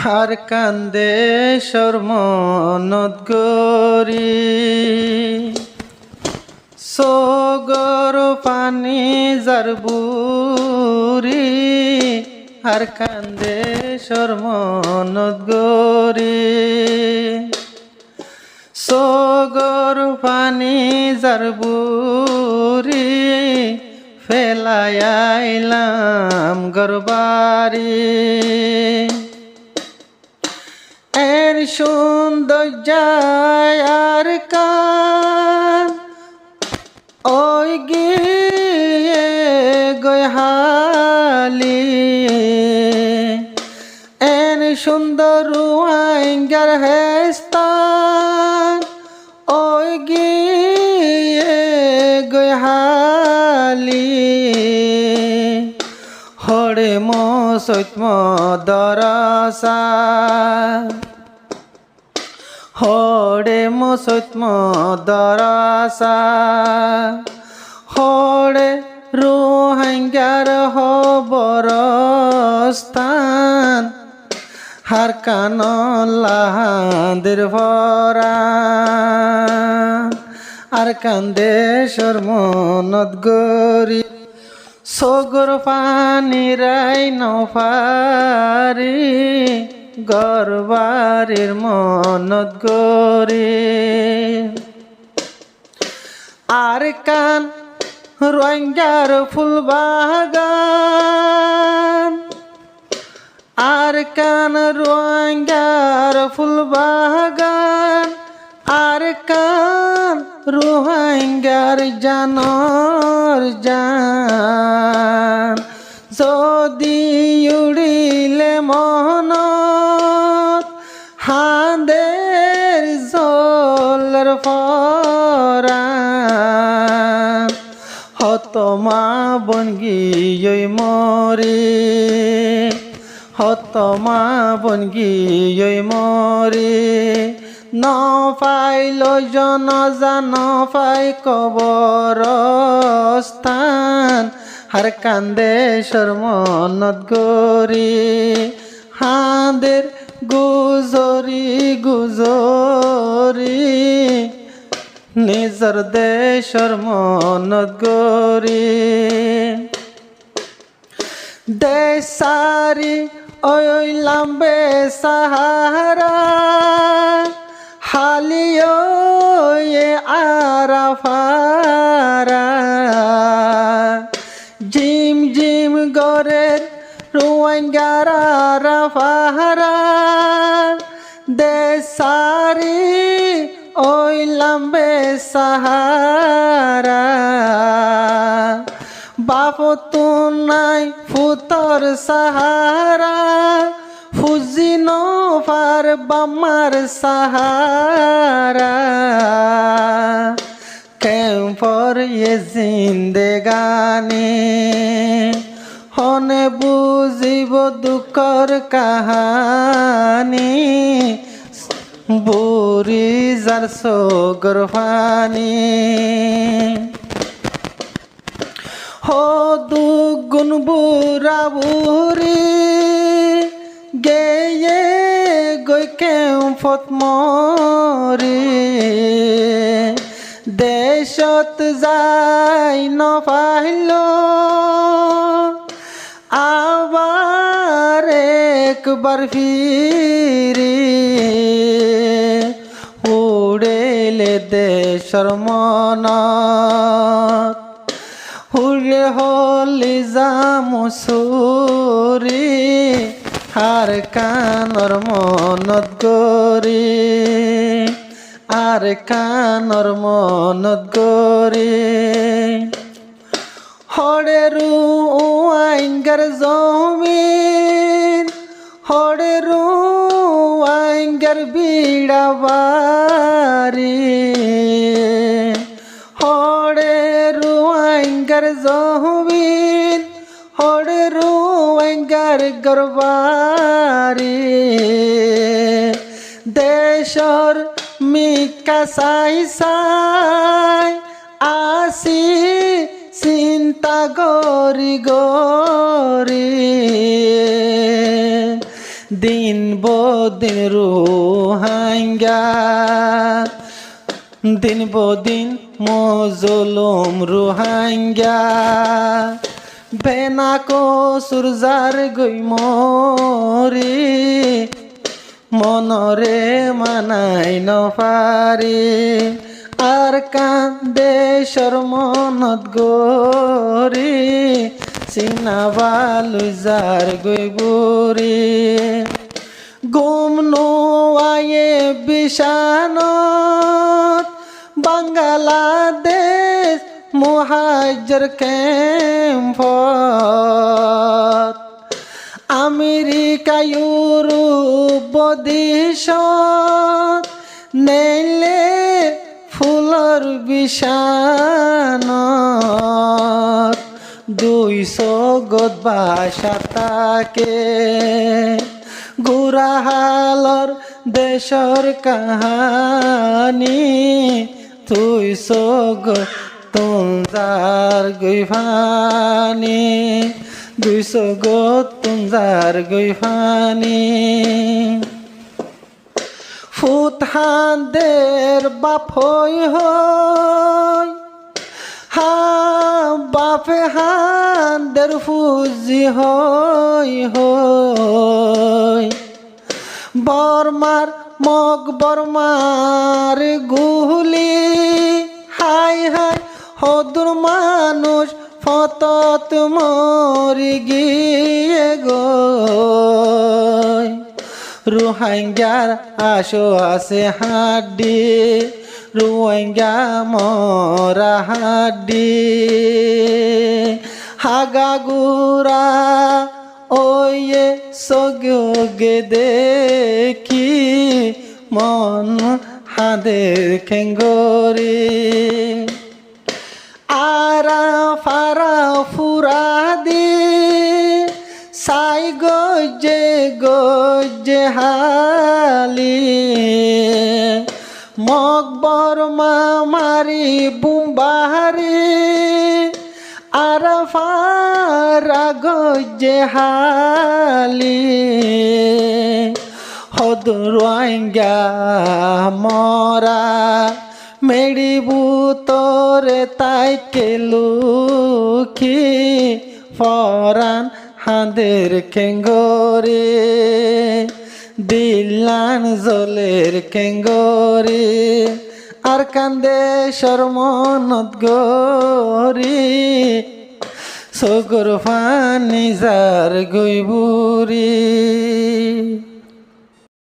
আর কান্দে শর্মনত গরি সগর পানি জারবুরি আর কান্দে শর্মনত গরি সগর পানি জারবুরি ফেলাইলাম গরবারি এর সৌন্দর্যায় আর কান ওই গিয়ে গহালি এর সুন্দর রুয়াঙ্গার হেস্তান ওই গিয়ে গহালি হরে মসৈত্ম দরসা হরে মসৈত্ম দরসা হরে রোহিঙ্গার হবরস্থান হার কানল্লাহাদের ভরা আর কান্দে শর্মনত গরি সগর পানি রাই নফারি গরবারির মনত গরি আর কান রোহিঙ্গার ফুল বাগান আর কান রোহিঙ্গার ফুল বাগান আর কান রোহিঙ্গার জানর জান যদি উড়িলে মনত হাঁদের জলের ফরান হতমা বনগিয়ে মরি হতমা বনগিয়ে মরি ন পাইল জনজা ন পাই কবরস্থান হার কান্দে শর্মনত গরি হাঁদের গুজরি গুজরি নিজর দেশর মনত গরি দেশারি ওই লাম্বে সাহারা হালিও এ আরাফারা জিম জিম গরের রোহিঙ্গারা রাফারা দেশারি ওই লাম্বে সাহারা বাপ নাই ফুতর সাহারা ফুজি নফার বামার সাহারা কেম্পর এ জিন্দেগানি হনে বুঝিব দুঃখর কাহানি বুড়ি যার সগর পানি হো দুগুণ বুড়া বুড়ি গেয়ে গৈ কেম্পত মরি দেশত যাই নপাইল আবার একবার ফিরি উড়েলে দেশর মনত উড়ে হলি জামুসুরি আর কানর মনত গরি আর কানর মনত গরি হরে রুয়াঙ্গার জমিন হরে রুয়াঙ্গার বিড়াবারি হরে রুয়াঙ্গার জমিন হরে রুয়াঙ্গার গরবারি দেশর মিকা সাই সাই আসি চিন্তা গরি গরি দিন বদিন রোহিঙ্গা দিন বদিন মজলুম রোহিঙ্গা বেনা কসুর যার গই মরি মনরে মানাই নপারি আর কান্দে শর্মনত গরি চিনাবালু যার গই বুড়ি গুম নোয়ায়ে বিশানত বাংলাদেশ মুহাজির ক্যাম্পত আমেরিকা ইউরোপ বদিশত নেলে ফুলর বিশানত 200 গত বাসা তাকে গুরাহালর দেশর কাহানি 200 গত তুমজার গৈফানি 200 গত তুমজার গৈফানি ফুতহানদের বাপ হই হা বাপে হানদের ফুজি হই বর্মার মগ বর্মার গুলি হাই হাই হদুর মানুষ ফতত মরি গিয়ে গই রোহিঙ্গার আশো আছে হাড্ডি রোহিঙ্গা মরা হাড্ডি হাগাগুরা ওয়ে সগে দেখি মন হাদের খেঙ্গরি আরা ফারা ফুরা দি সাই গজে হালি মকবর মারি বুম্বাহারি আরা ফারা গজে হালি হদ রোহিঙ্গা মরা মেড়িবু তোরে তাইকে লুকি ফরান হাঁদের খেঙ্গরে দিলান জলের খেঙ্গরে আর কান্দে শর্মনত গরি সগর ফানি যার গইবুরি